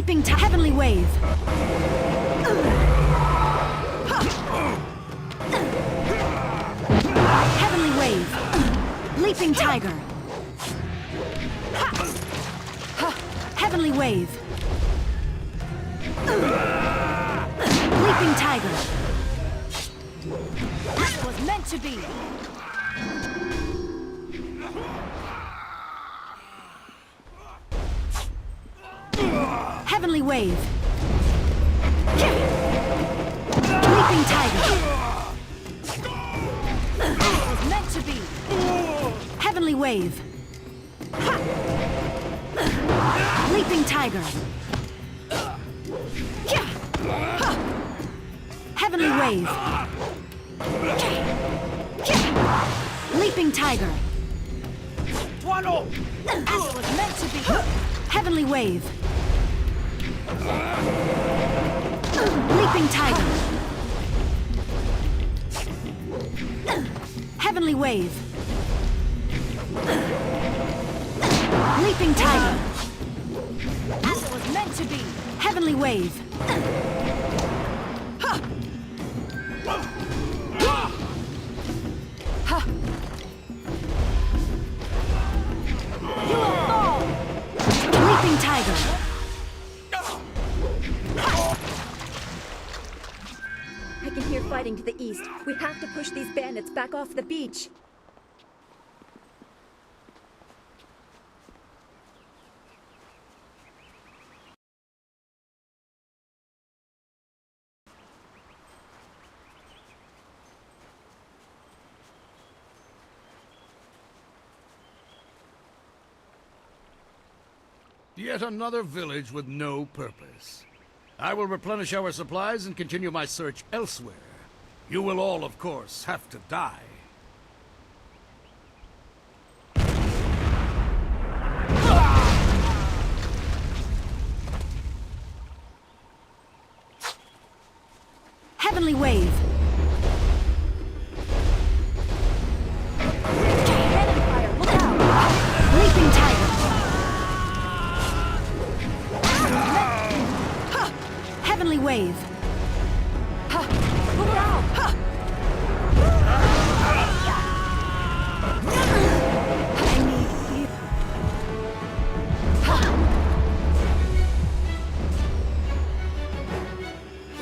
Leaping to heavenly wave. Heavenly wave. Leaping tiger. Heavenly wave. Leaping tiger. This was meant to be. Heavenly wave. Leaping tiger. This was meant to be. Heavenly wave. Leaping tiger. Heavenly wave. Leaping tiger. As it was meant to be. Heavenly wave. Leaping tiger. Heavenly wave. Leaping tiger. As it was meant to be. Heavenly wave. You will fall. Leaping tiger. I can hear fighting to the east. We have to push these bandits back off the beach. Yet another village with no purpose. I will replenish our supplies and continue my search elsewhere. You will all, of course, have to die. Heavenly wave. Cannon fire, look out! Leaping tiger. Heavenly wave. Look out! I need you.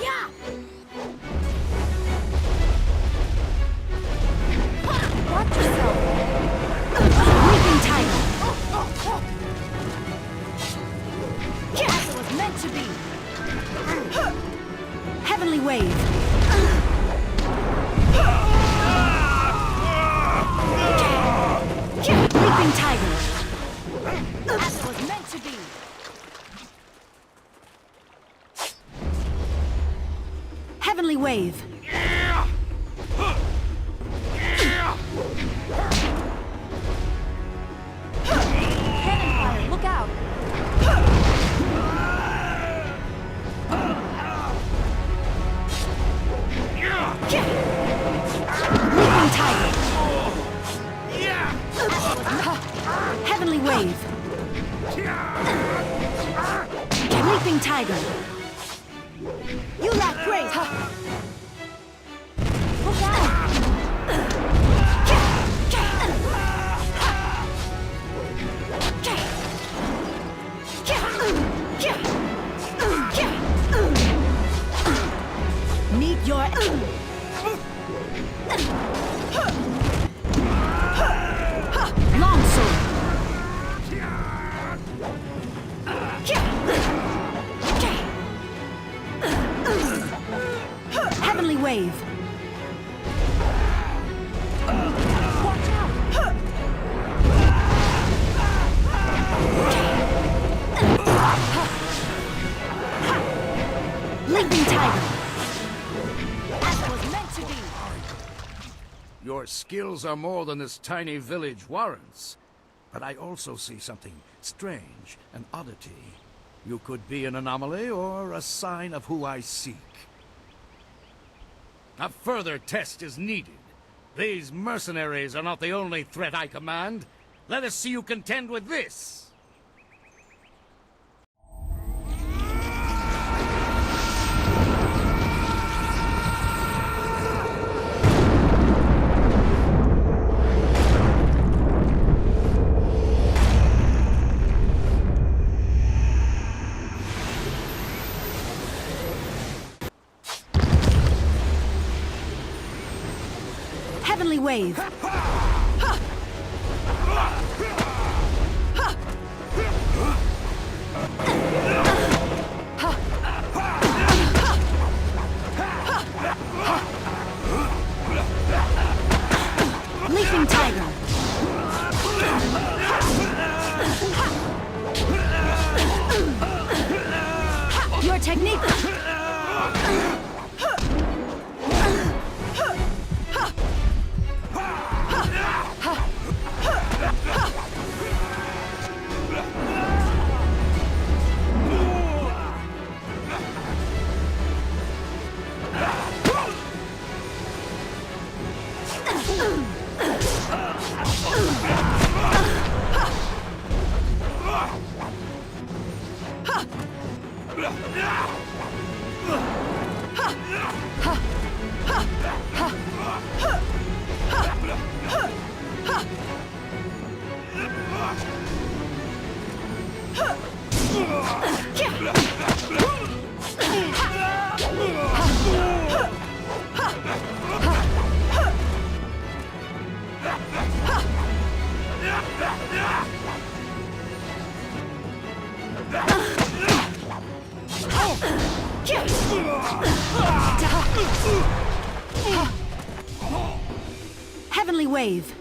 Yeah. Watch yourself. Leaping tiger. Yes, it was meant to be. Heavenly wave. Leaping tiger. As it was meant to be. Heavenly wave. Cannon fire, look out. Leaping tiger. Heavenly wave. Leaping tiger. You lack grace. Look out. Meet your long sword. Heavenly wave. Watch out. Leaping tiger. As it was meant to be. Your skills are more than this tiny village warrants. But I also see something strange, an oddity. You could be an anomaly or a sign of who I seek. A further test is needed. These mercenaries are not the only threat I command. Let us see you contend with this. Heavenly wave. Leaping tiger. Your technique. Heavenly wave.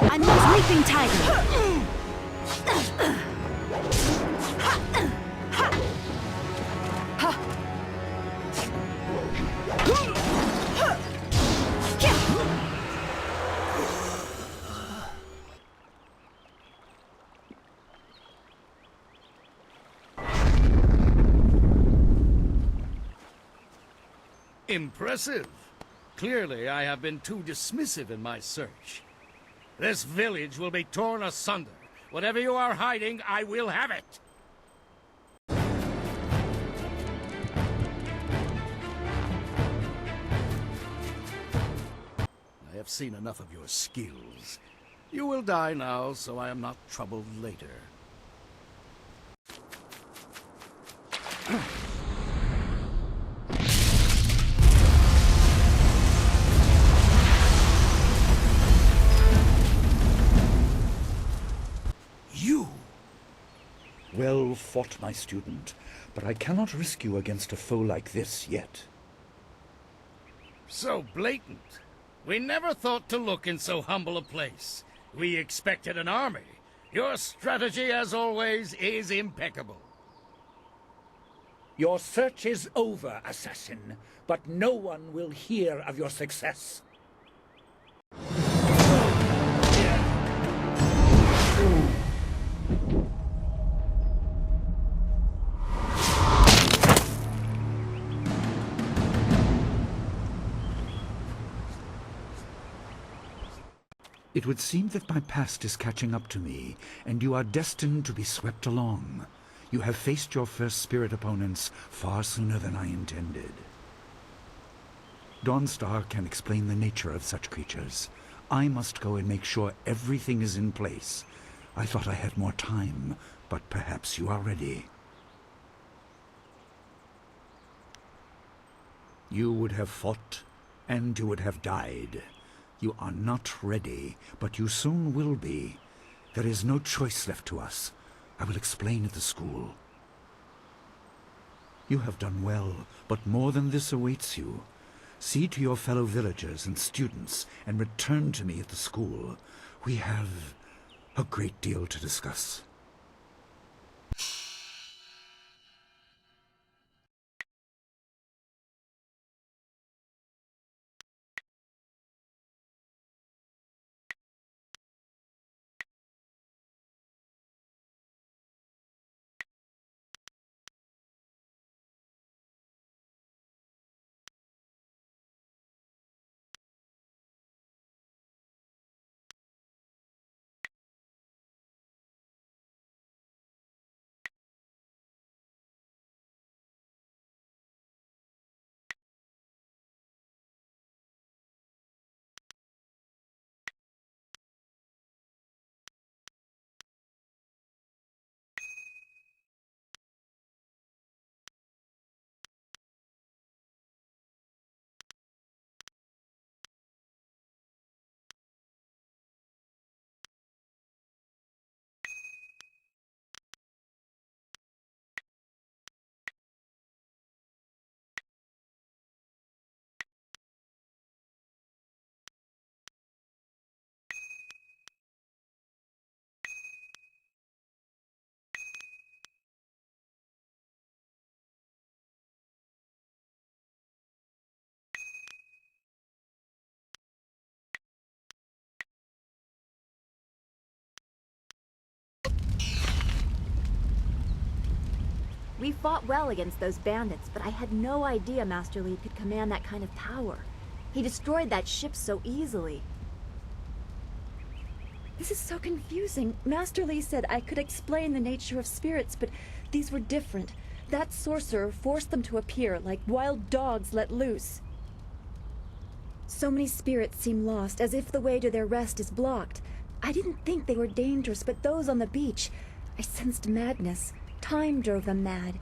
Unleash leaping tiger. Impressive. Clearly, I have been too dismissive in my search. This village will be torn asunder. Whatever you are hiding, I will have it. I have seen enough of your skills. You will die now, so I am not troubled later. You! Well fought, my student, but I cannot risk you against a foe like this yet. So blatant. We never thought to look in so humble a place. We expected an army. Your strategy, as always, is impeccable. Your search is over, assassin, but no one will hear of your success. It would seem that my past is catching up to me, and you are destined to be swept along. You have faced your first spirit opponents far sooner than I intended. Dawnstar can explain the nature of such creatures. I must go and make sure everything is in place. I thought I had more time, but perhaps you are ready. You would have fought, and you would have died. You are not ready, but you soon will be. There is no choice left to us. I will explain at the school. You have done well, but more than this awaits you. See to your fellow villagers and students, and return to me at the school. We have a great deal to discuss. We fought well against those bandits, but I had no idea Master Li could command that kind of power. He destroyed that ship so easily. This is so confusing. Master Li said I could explain the nature of spirits, but these were different. That sorcerer forced them to appear like wild dogs let loose. So many spirits seem lost, as if the way to their rest is blocked. I didn't think they were dangerous, but those on the beach, I sensed madness. Time drove them mad.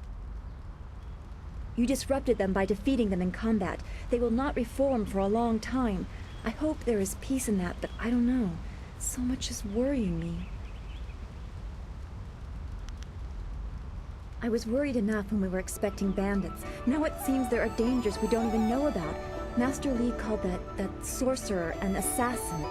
You disrupted them by defeating them in combat. They will not reform for a long time. I hope there is peace in that, but I don't know. So much is worrying me. I was worried enough when we were expecting bandits. Now it seems there are dangers we don't even know about. Master Li called that sorcerer an assassin.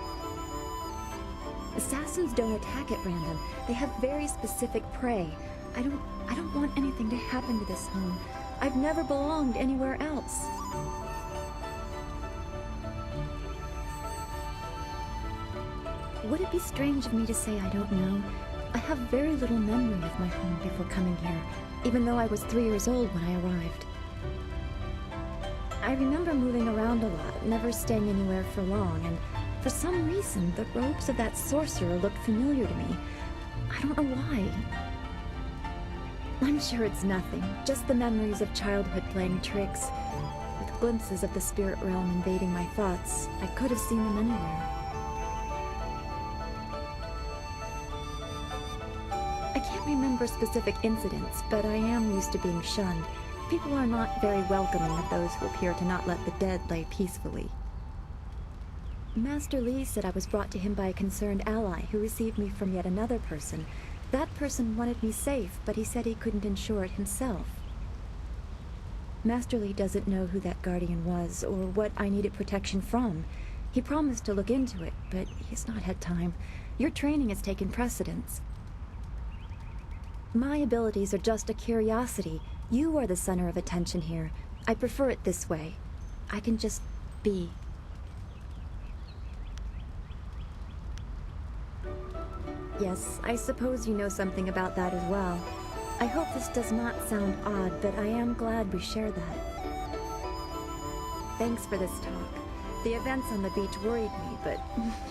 Assassins don't attack at random. They have very specific prey. I don't want anything to happen to this home. I've never belonged anywhere else. Would it be strange of me to say I don't know? I have very little memory of my home before coming here, even though I was 3 years old when I arrived. I remember moving around a lot, never staying anywhere for long, and for some reason, the robes of that sorcerer looked familiar to me. I don't know why. I'm sure it's nothing, just the memories of childhood playing tricks. With glimpses of the spirit realm invading my thoughts, I could have seen them anywhere. I can't remember specific incidents, but I am used to being shunned. People are not very welcoming of those who appear to not let the dead lay peacefully. Master Li said I was brought to him by a concerned ally who received me from yet another person. That person wanted me safe, but he said he couldn't ensure it himself. Master Li doesn't know who that guardian was, or what I needed protection from. He promised to look into it, but he's not had time. Your training has taken precedence. My abilities are just a curiosity. You are the center of attention here. I prefer it this way. I can just be. Yes, I suppose you know something about that as well. I hope this does not sound odd, but I am glad we share that. Thanks for this talk. The events on the beach worried me, but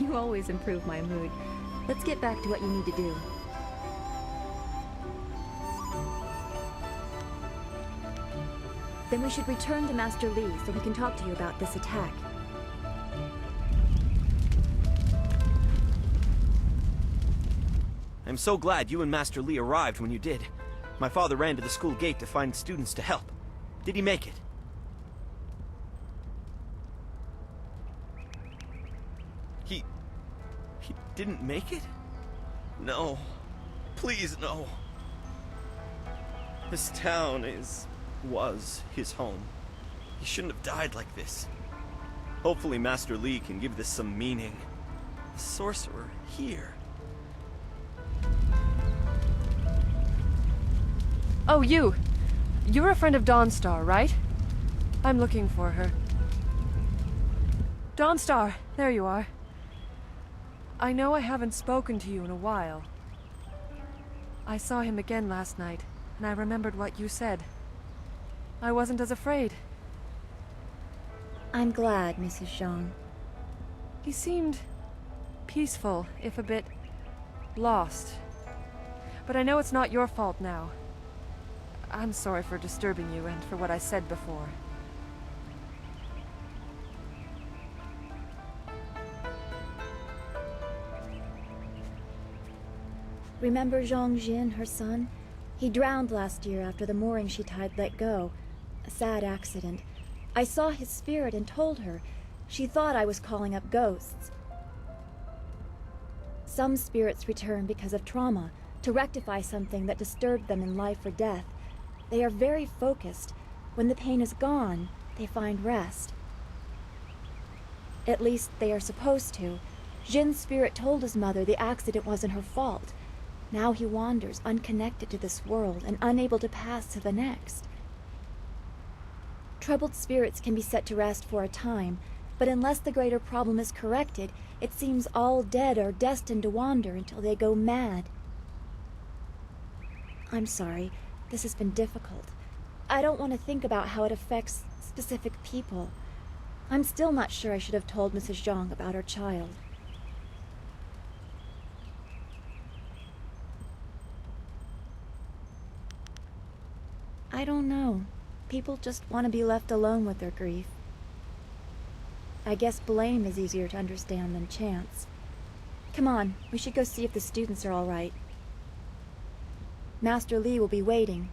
you always improve my mood. Let's get back to what you need to do. Then we should return to Master Li so he can talk to you about this attack. I'm so glad you and Master Li arrived when you did. My father ran to the school gate to find students to help. Did he make it? He didn't make it? No. Please, no. This town was his home. He shouldn't have died like this. Hopefully Master Li can give this some meaning. The sorcerer here. Oh, you! You're a friend of Dawnstar, right? I'm looking for her. Dawnstar, there you are. I know I haven't spoken to you in a while. I saw him again last night, and I remembered what you said. I wasn't as afraid. I'm glad, Mrs. Zhang. He seemed peaceful, if a bit lost. But I know it's not your fault now. I'm sorry for disturbing you and for what I said before. Remember Zhang Jin, her son? He drowned last year after the mooring she tied let go. A sad accident. I saw his spirit and told her. She thought I was calling up ghosts. Some spirits return because of trauma, to rectify something that disturbed them in life or death. They are very focused. When the pain is gone, they find rest. At least they are supposed to. Jin's spirit told his mother the accident wasn't her fault. Now he wanders, unconnected to this world and unable to pass to the next. Troubled spirits can be set to rest for a time, but unless the greater problem is corrected, it seems all dead are destined to wander until they go mad. I'm sorry. This has been difficult. I don't want to think about how it affects specific people. I'm still not sure I should have told Mrs. Zhang about her child. I don't know. People just want to be left alone with their grief. I guess blame is easier to understand than chance. Come on, we should go see if the students are all right. Master Li will be waiting.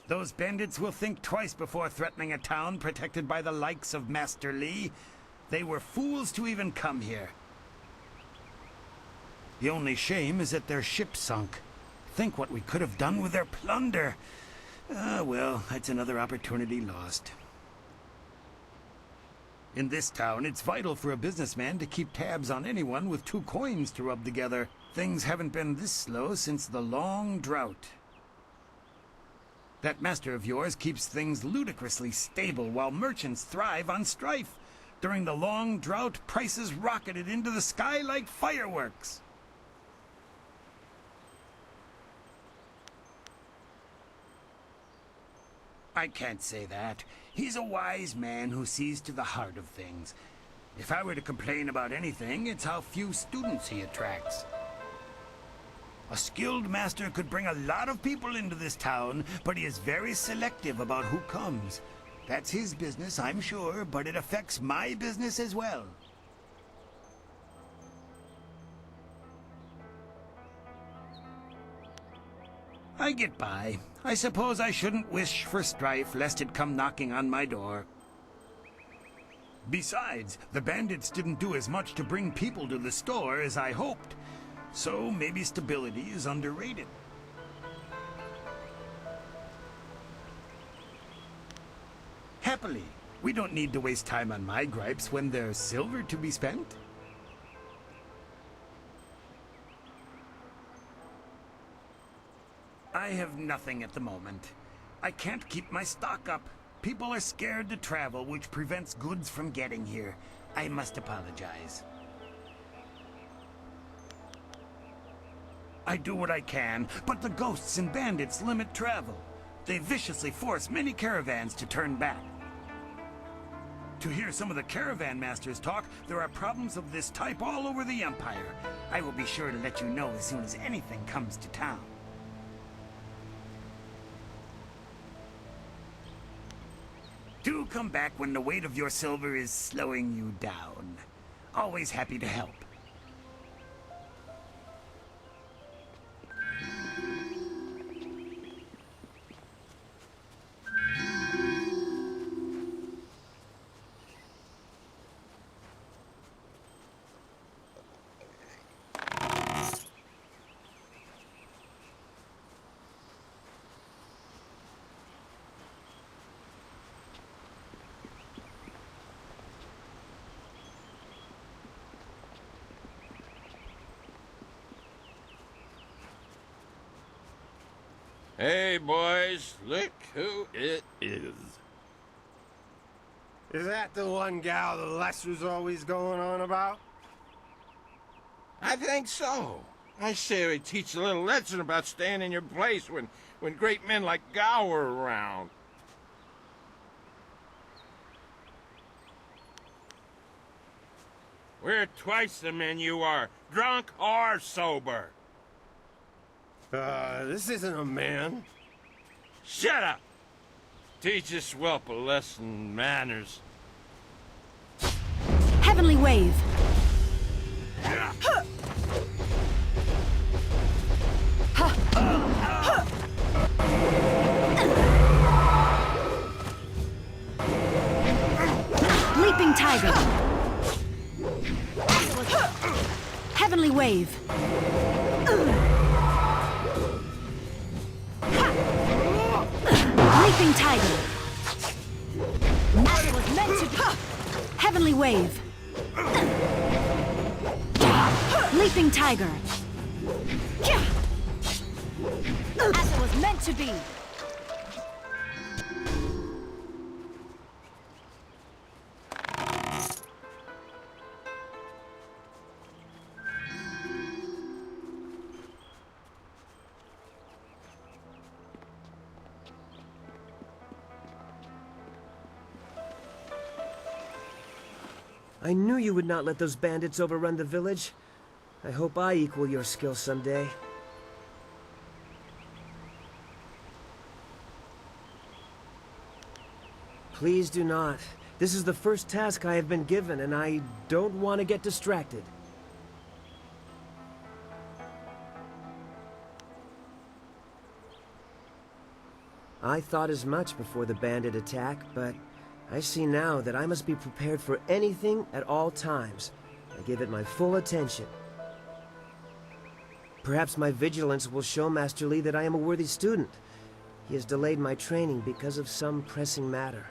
Those bandits will think twice before threatening a town protected by the likes of Master Li. They were fools to even come here. The only shame is that their ship sunk. Think what we could have done with their plunder. Well, that's another opportunity lost. In this town, it's vital for a businessman to keep tabs on anyone with 2 coins to rub together. Things haven't been this slow since the long drought. That master of yours keeps things ludicrously stable while merchants thrive on strife. During the long drought, prices rocketed into the sky like fireworks. I can't say that. He's a wise man who sees to the heart of things. If I were to complain about anything, it's how few students he attracts. A skilled master could bring a lot of people into this town, but he is very selective about who comes. That's his business, I'm sure, but it affects my business as well. I get by. I suppose I shouldn't wish for strife, lest it come knocking on my door. Besides, the bandits didn't do as much to bring people to the store as I hoped. So maybe stability is underrated. Happily, we don't need to waste time on my gripes when there's silver to be spent. I have nothing at the moment. I can't keep my stock up. People are scared to travel, which prevents goods from getting here. I must apologize. I do what I can, but the ghosts and bandits limit travel. They viciously force many caravans to turn back. To hear some of the caravan masters talk, there are problems of this type all over the Empire. I will be sure to let you know as soon as anything comes to town. Do come back when the weight of your silver is slowing you down. Always happy to help. Hey, boys, look who it is. Is that the one gal the Lester's always going on about? I think so. I say we teach a little lesson about staying in your place when great men like Gao are around. We're twice the men you are, drunk or sober. This isn't a man. Shut up! Teach this whelp a lesson in manners. Heavenly wave. Leaping tiger. Heavenly wave. Leaping tiger. That was meant to be. Heavenly wave. Leaping tiger. As it was meant to be. I knew you would not let those bandits overrun the village. I hope I equal your skill someday. Please do not. This is the first task I have been given, and I don't want to get distracted. I thought as much before the bandit attack, but I see now that I must be prepared for anything at all times. I give it my full attention. Perhaps my vigilance will show Master Li that I am a worthy student. He has delayed my training because of some pressing matter.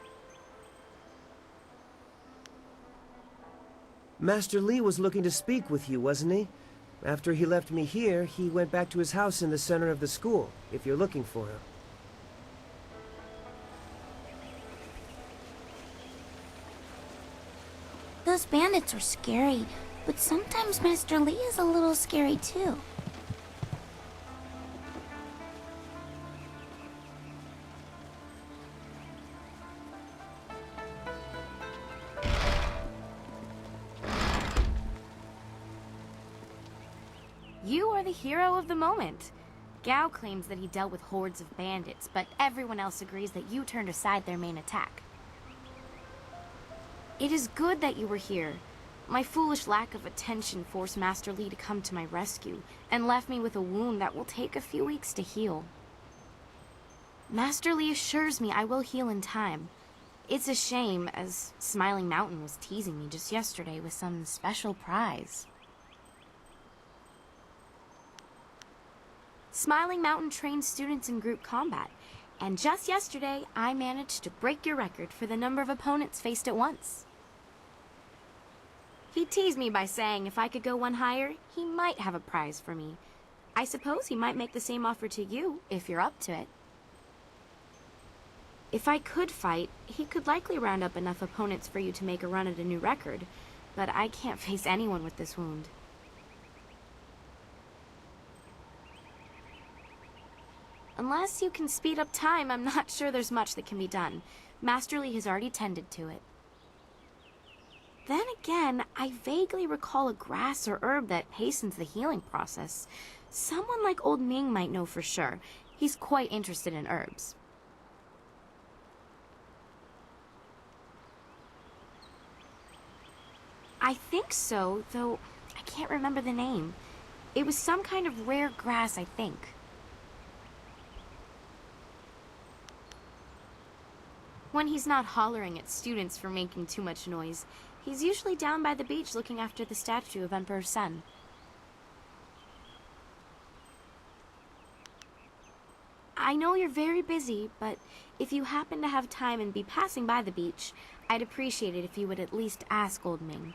Master Li was looking to speak with you, wasn't he? After he left me here, he went back to his house in the center of the school, if you're looking for him. Those bandits are scary, but sometimes Master Li is a little scary too. You are the hero of the moment. Gao claims that he dealt with hordes of bandits, but everyone else agrees that you turned aside their main attack. It is good that you were here. My foolish lack of attention forced Master Li to come to my rescue, and left me with a wound that will take a few weeks to heal. Master Li assures me I will heal in time. It's a shame, as Smiling Mountain was teasing me just yesterday with some special prize. Smiling Mountain trains students in group combat, and just yesterday I managed to break your record for the number of opponents faced at once. He teased me by saying if I could go one higher, he might have a prize for me. I suppose he might make the same offer to you, if you're up to it. If I could fight, he could likely round up enough opponents for you to make a run at a new record, but I can't face anyone with this wound. Unless you can speed up time, I'm not sure there's much that can be done. Master Li has already tended to it. Then again, I vaguely recall a grass or herb that hastens the healing process. Someone like Old Ming might know for sure. He's quite interested in herbs. I think so, though I can't remember the name. It was some kind of rare grass, I think. When he's not hollering at students for making too much noise, he's usually down by the beach looking after the statue of Emperor Sun. I know you're very busy, but if you happen to have time and be passing by the beach, I'd appreciate it if you would at least ask Old Ming.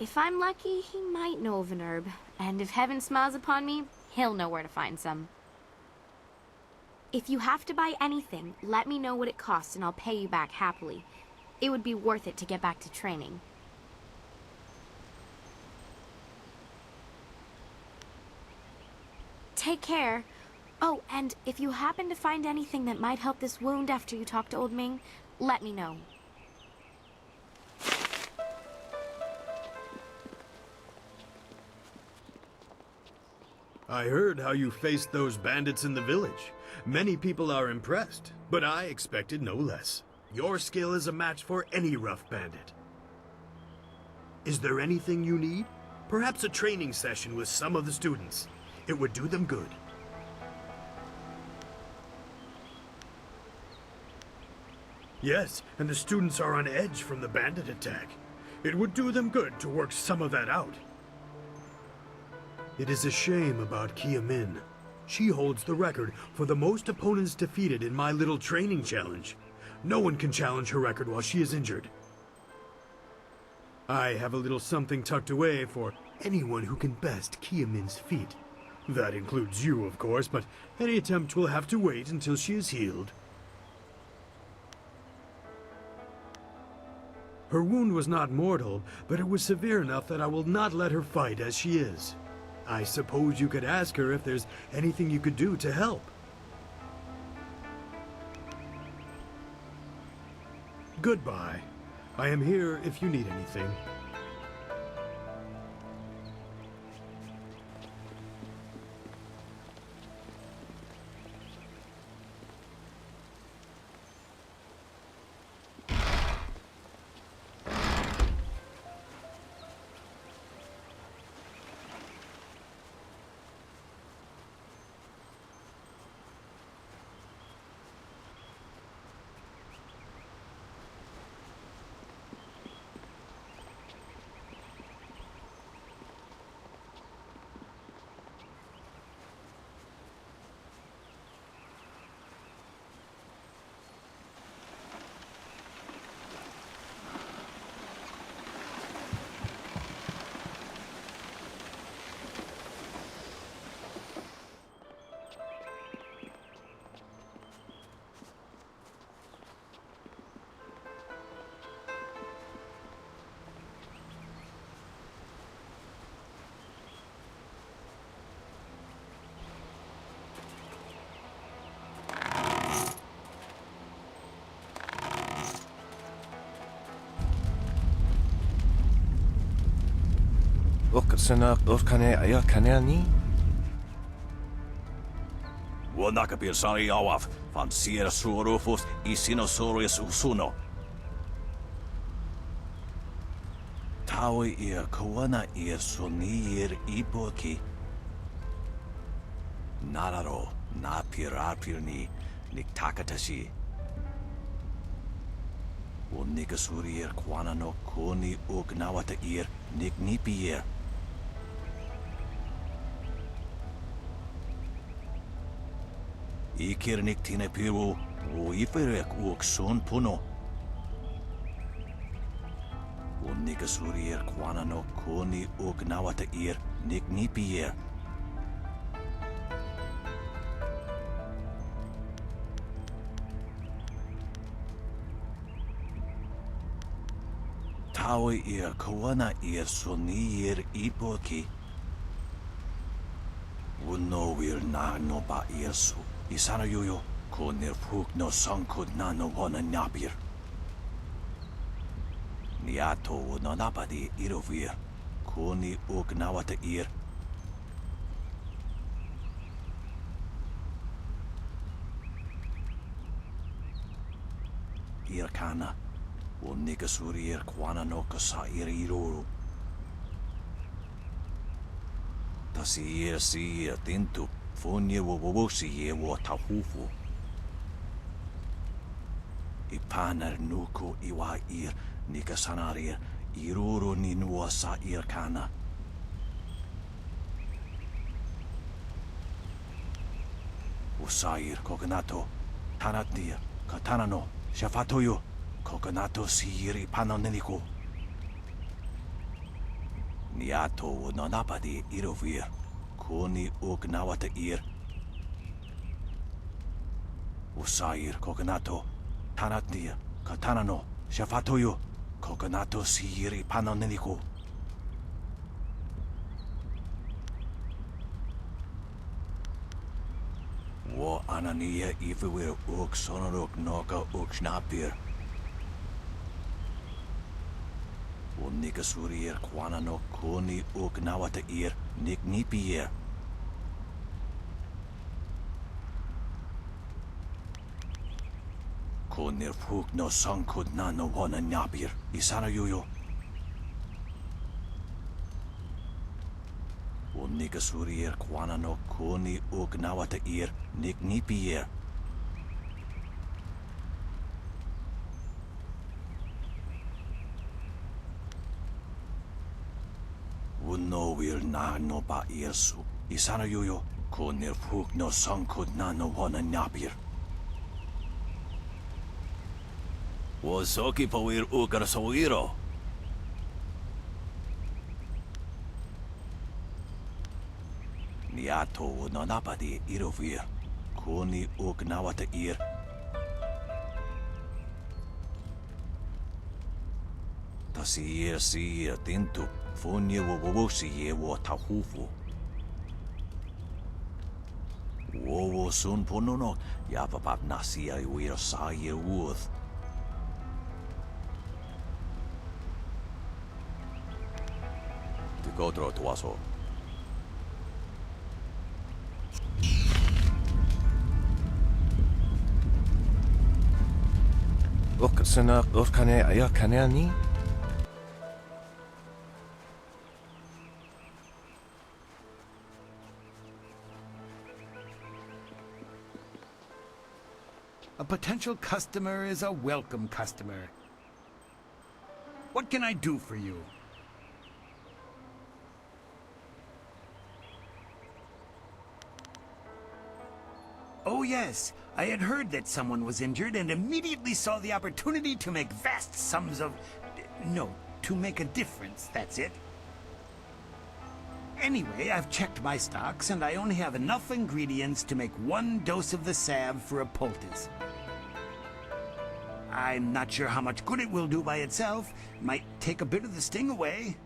If I'm lucky, he might know of an herb, and if heaven smiles upon me, he'll know where to find some. If you have to buy anything, let me know what it costs and I'll pay you back happily. It would be worth it to get back to training. Take care. Oh, and if you happen to find anything that might help this wound after you talk to Old Ming, let me know. I heard how you faced those bandits in the village. Many people are impressed, but I expected no less. Your skill is a match for any rough bandit. Is there anything you need? Perhaps a training session with some of the students. It would do them good. Yes, and the students are on edge from the bandit attack. It would do them good to work some of that out. It is a shame about Kia Min. She holds the record for the most opponents defeated in my little training challenge. No one can challenge her record while she is injured. I have a little something tucked away for anyone who can best Kia Min's feat. That includes you, of course, but any attempt will have to wait until she is healed. Her wound was not mortal, but it was severe enough that I will not let her fight as she is. I suppose you could ask her if there's anything you could do to help. Goodbye. I am here if you need anything. Wanakapir sari awaf, van Sierra Suorufus y Sinosaurus usuno. Tawi ir kawana ir sonir ipoki. Nararo, na pirapirni, niktakatashi. Unikasuri ir kwana no koni ugnawata ir, niknipi ir. Ikirnik tine piru, o iferek uok son puno. Unikasuri ir kwana no koni ugnawata ir, niknipi ir. Tawi ir kawana ir soni ir ipoki. Uno wir na no ba irsu. Isana yuyo, ko nirpuk no sankud na no wana napir. Niato no napadi irovir, ko ni ugnawata ir. Irkana, unikasuri ir kwana no kasa ir iruru. Tasi ir si ir tintu. Fonye wowosi ye wo tahufu. Ipanar nuko iwa ir nikasanarir iruru ni nuwa sa irkana. Usair kokanato tanatnir katanano shafatoyo kokanato sir ipanoneniko. Niato nonapadi irovir. Koni ugnawata ir. Usair kokanato tanatnir katanano shafatoyo kokanato siri panoneniko. Wo anania ifewir uk sonoruk noka uk snapir. Unikasuri ir kwana no koni ugnawata ir niknipi ir. Konir puk no sankud na no wana napir. Isana yuyo. Unikasuri ir kwana no koni ugnawata ir niknipi ir. Uno wir na no ba irsu. Isana yuyo. Konir puk no sankud na no wana napir. Wosoki pawir ukarasoiro. Yato no napadi irovir. Kuni ugnawata ir. Tasir sir tintu. Funye wowosi ye wo tahufu. Wowo sun ponono. Yapapap nasia wir sa ye wooth. Tikotro tuaso. Sana kane aya kaneani? A potential customer is a welcome customer. What can I do for you? Oh yes, I had heard that someone was injured and immediately saw the opportunity to make vast sums of... No, to make a difference, that's it. Anyway, I've checked my stocks and I only have enough ingredients to make 1 dose of the salve for a poultice. I'm not sure how much good it will do by itself. Might take a bit of the sting away.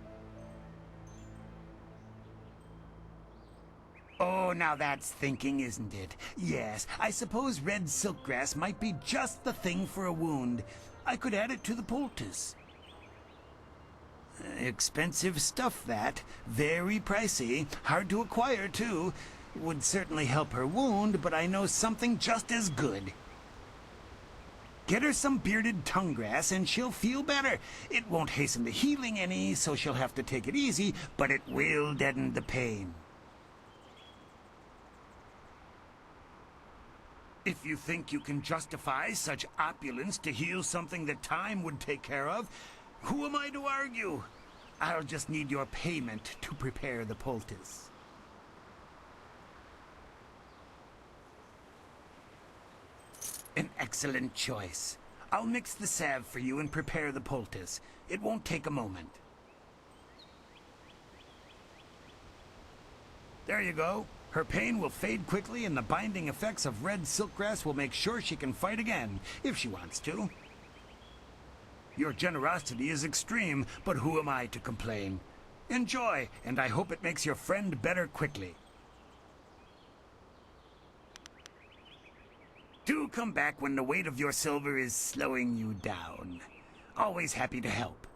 Oh, now that's thinking, isn't it? Yes, I suppose red silkgrass might be just the thing for a wound. I could add it to the poultice. Expensive stuff, that. Very pricey. Hard to acquire, too. Would certainly help her wound, but I know something just as good. Get her some bearded tongue grass and she'll feel better. It won't hasten the healing any, so she'll have to take it easy, but it will deaden the pain. If you think you can justify such opulence to heal something that time would take care of, who am I to argue? I'll just need your payment to prepare the poultice. An excellent choice. I'll mix the salve for you and prepare the poultice. It won't take a moment. There you go. Her pain will fade quickly and the binding effects of red silkgrass will make sure she can fight again, if she wants to. Your generosity is extreme, but who am I to complain? Enjoy, and I hope it makes your friend better quickly. Do come back when the weight of your silver is slowing you down. Always happy to help.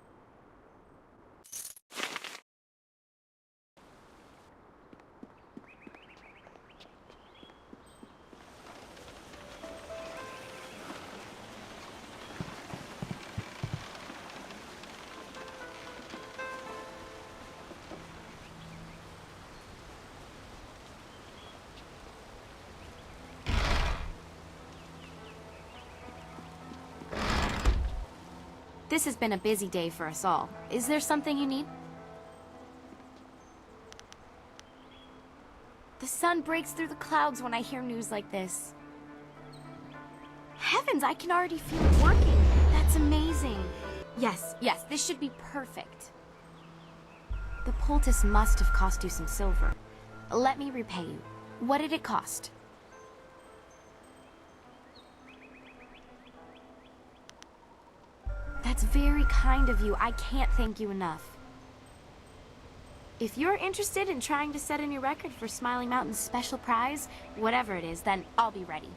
This has been a busy day for us all. Is there something you need? The sun breaks through the clouds when I hear news like this. Heavens, I can already feel it working. That's amazing. Yes, this should be perfect. The poultice must have cost you some silver. Let me repay you. What did it cost? That's very kind of you. I can't thank you enough. If you're interested in trying to set a new record for Smiling Mountain's special prize, whatever it is, then I'll be ready.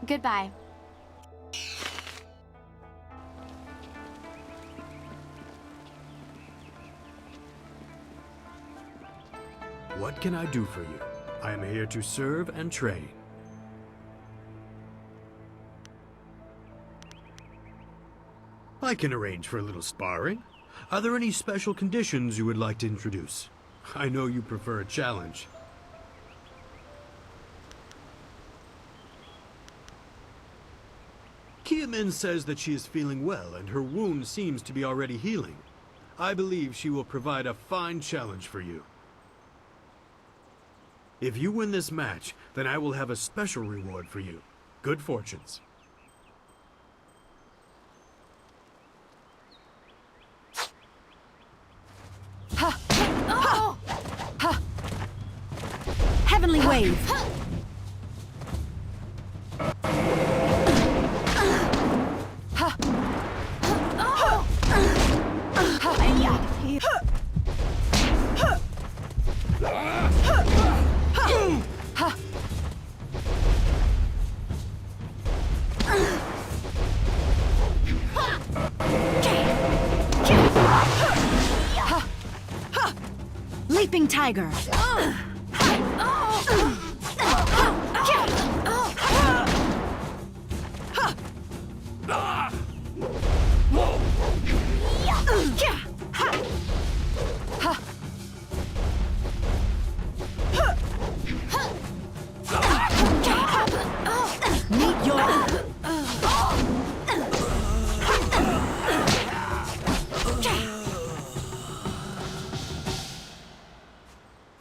Goodbye. What can I do for you? I am here to serve and train. I can arrange for a little sparring. Are there any special conditions you would like to introduce? I know you prefer a challenge. Kiamin says that she is feeling well and her wound seems to be already healing. I believe she will provide a fine challenge for you. If you win this match, then I will have a special reward for you. Good fortunes. Heavenly wave. Leaping tiger. Meet your...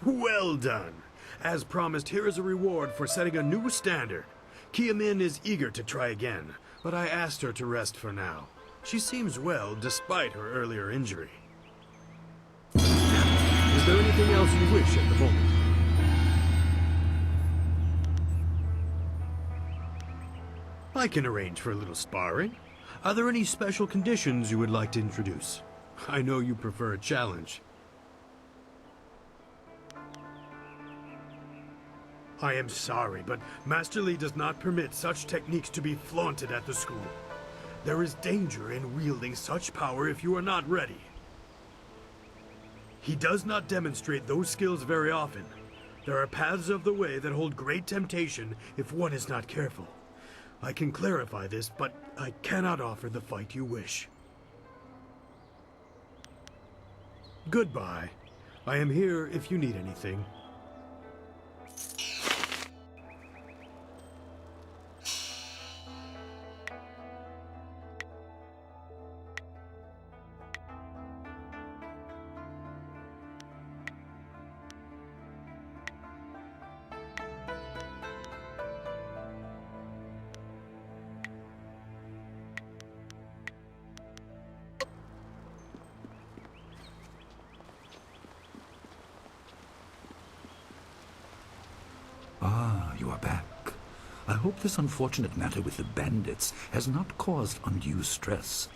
Well done. As promised, here is a reward for setting a new standard. Kia-min is eager to try again, but I asked her to rest for now. She seems well, despite her earlier injury. Is there anything else you wish at the moment? I can arrange for a little sparring. Are there any special conditions you would like to introduce? I know you prefer a challenge. I am sorry, but Master Li does not permit such techniques to be flaunted at the school. There is danger in wielding such power if you are not ready. He does not demonstrate those skills very often. There are paths of the way that hold great temptation if one is not careful. I can clarify this, but I cannot offer the fight you wish. Goodbye. I am here if you need anything. Ah, you are back. I hope this unfortunate matter with the bandits has not caused undue stress.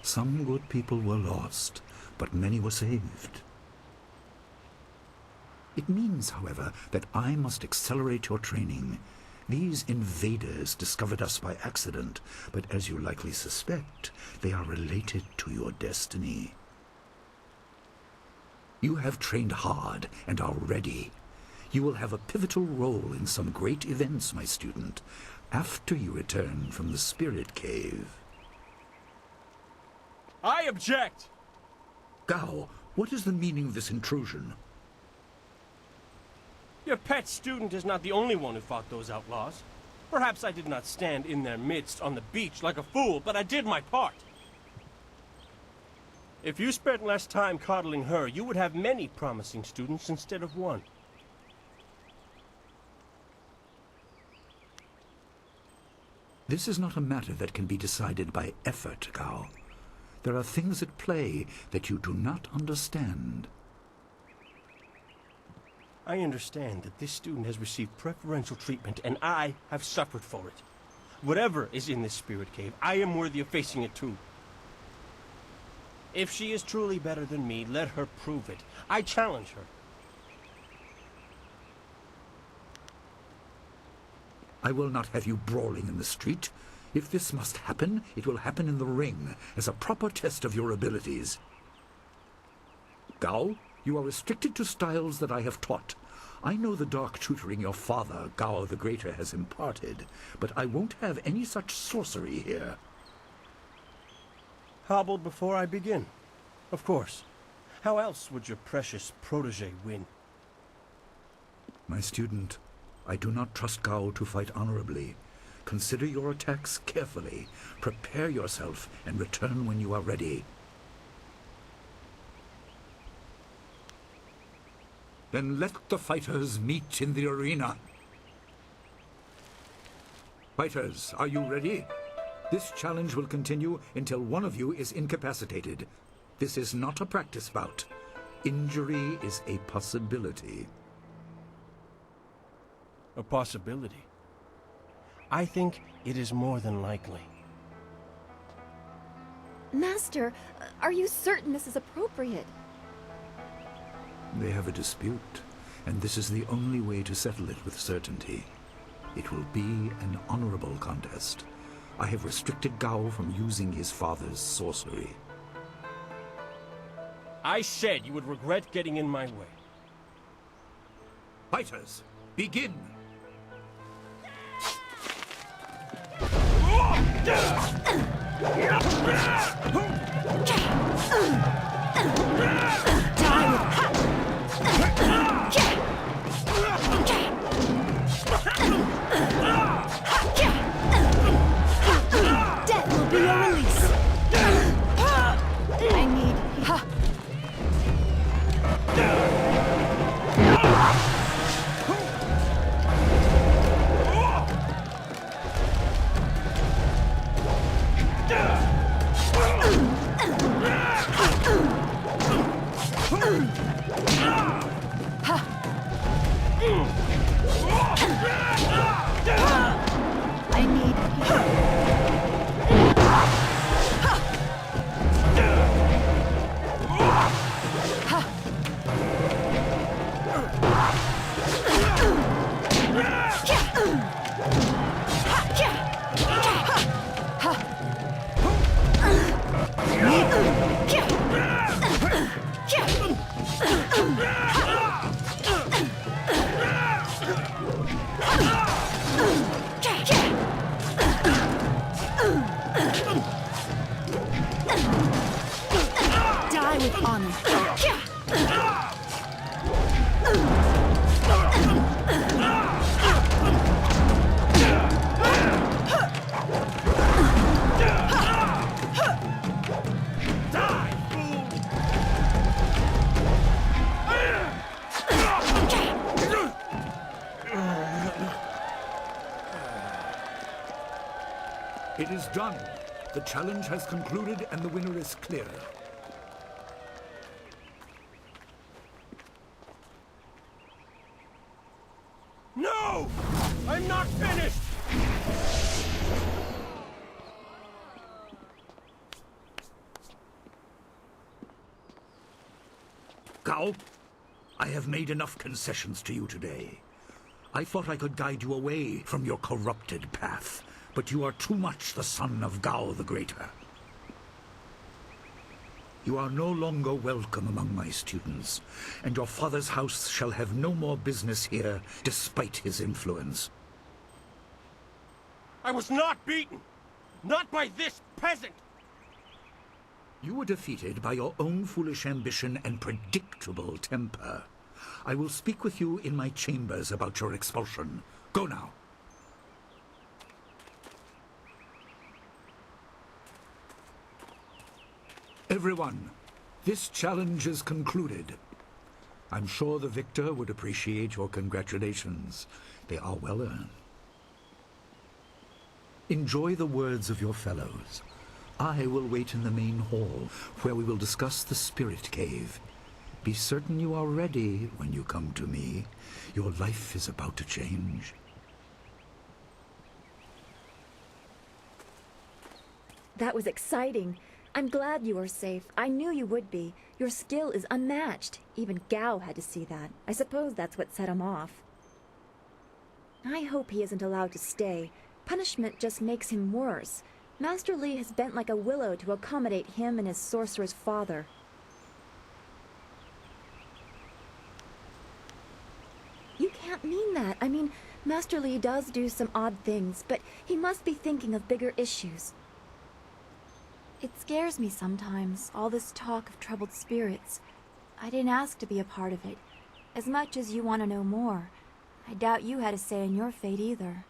Some good people were lost, but many were saved. It means, however, that I must accelerate your training. These invaders discovered us by accident, but as you likely suspect, they are related to your destiny. You have trained hard and are ready. You will have a pivotal role in some great events, my student, after you return from the Spirit Cave. I object! Gao, what is the meaning of this intrusion? Your pet student is not the only one who fought those outlaws. Perhaps I did not stand in their midst on the beach like a fool, but I did my part. If you spent less time coddling her, you would have many promising students instead of one. This is not a matter that can be decided by effort, Gao. There are things at play that you do not understand. I understand that this student has received preferential treatment, and I have suffered for it. Whatever is in this spirit cave, I am worthy of facing it too. If she is truly better than me, let her prove it. I challenge her. I will not have you brawling in the street. If this must happen, it will happen in the ring, as a proper test of your abilities. Gao, you are restricted to styles that I have taught. I know the dark tutoring your father, Gao the Greater, has imparted, but I won't have any such sorcery here. Hobbled before I begin. Of course. How else would your precious protege win? My student, I do not trust Gao to fight honorably. Consider your attacks carefully. Prepare yourself and return when you are ready. Then let the fighters meet in the arena. Fighters, are you ready? This challenge will continue until one of you is incapacitated. This is not a practice bout. Injury is a possibility. A possibility? I think it is more than likely. Master, are you certain this is appropriate? They have a dispute, and this is the only way to settle it with certainty. It will be an honorable contest. I have restricted Gao from using his father's sorcery. I said you would regret getting in my way. Fighters, begin! Death will be your release. I need... I need... Die with honor. It is done. The challenge has concluded and the winner is clear. No! I'm not finished! Gao, I have made enough concessions to you today. I thought I could guide you away from your corrupted path, but you are too much the son of Gao the Greater. You are no longer welcome among my students, and your father's house shall have no more business here, despite his influence. I was not beaten! Not by this peasant! You were defeated by your own foolish ambition and predictable temper. I will speak with you in my chambers about your expulsion. Go now. Everyone, this challenge is concluded. I'm sure the victor would appreciate your congratulations. They are well earned. Enjoy the words of your fellows. I will wait in the main hall, where we will discuss the spirit cave. Be certain you are ready when you come to me. Your life is about to change. That was exciting. I'm glad you are safe. I knew you would be. Your skill is unmatched. Even Gao had to see that. I suppose that's what set him off. I hope he isn't allowed to stay. Punishment just makes him worse. Master Li has bent like a willow to accommodate him and his sorcerer's father. You can't mean that. I mean, Master Li does do some odd things, but he must be thinking of bigger issues. It scares me sometimes, all this talk of troubled spirits. I didn't ask to be a part of it. As much as you want to know more, I doubt you had a say in your fate either.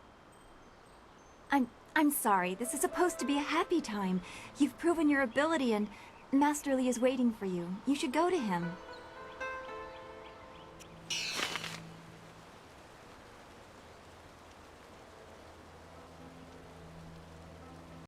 I'm sorry. This is supposed to be a happy time. You've proven your ability and Master Li is waiting for you. You should go to him.